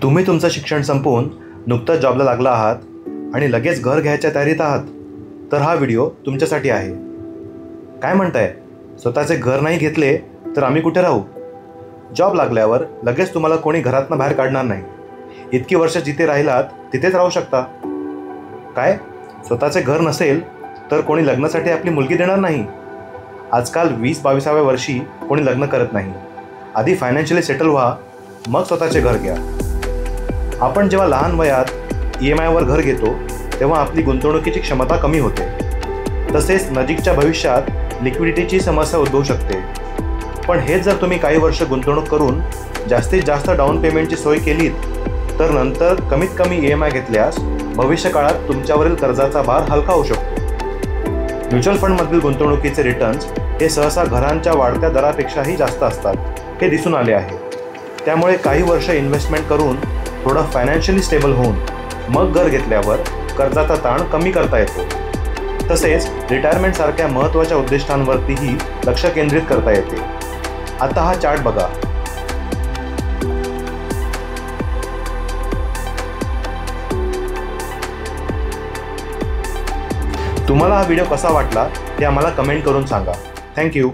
तुम्ही तुमचं शिक्षण संपवून नुकतंच जॉबला लागला आहात आणि लगेच घर घ्यायच्या तयारीत आहात, तर हा व्हिडिओ तुमच्यासाठी आहे. काय म्हणताय, स्वतःचे घर नाही घेतले तर आम्ही कुठे राहू? जॉब लागल्यावर लगेच तुम्हाला कोणी घरातनं बाहेर काढणार नाही. इतकी वर्ष जिथे राहिलात तिथेच राहू शकता. काय, स्वतःचे घर नसेल तर कोणी लग्नासाठी आपली मुलगी देणार नाही? आजकाल 20-22व्या वर्षी कोणी लग्न करत नाही. आधी फायनान्शियली सेटल व्हा, मग स्वतःचे घर घ्या. आपण जेव्हा लहान वयात EMIवर घर घेतो तेव्हा आपली गुंतवणुकीची क्षमता कमी होते. तसेच नजीकच्या भविष्यात लिक्विडिटीची समस्या उद्भवू शकते. पण हेच जर तुम्ही काही वर्ष गुंतवणूक करून जास्तीत जास्त डाऊन पेमेंटची सोय केलीत तर नंतर कमीत कमी EMI घेतल्यास भविष्यकाळात तुमच्यावरील कर्जाचा भार हलका होऊ शकतो. म्युच्युअल फंडमधील गुंतवणुकीचे रिटर्न्स हे सहसा घरांच्या वाढत्या दरापेक्षाही जास्त असतात, हे दिसून आले आहे. त्यामुळे काही वर्ष इन्व्हेस्टमेंट करून थोडं फायनान्शियली स्टेबल होऊन मग घर घेतल्यावर कर्जाचा ताण कमी करता येतो. तसेच रिटायरमेंटसारख्या महत्त्वाच्या उद्दिष्टांवरतीही लक्ष केंद्रित करता येते. आता हा चार्ट बघा. तुम्हाला हा व्हिडिओ कसा वाटला ते आम्हाला कमेंट करून सांगा. थँक्यू.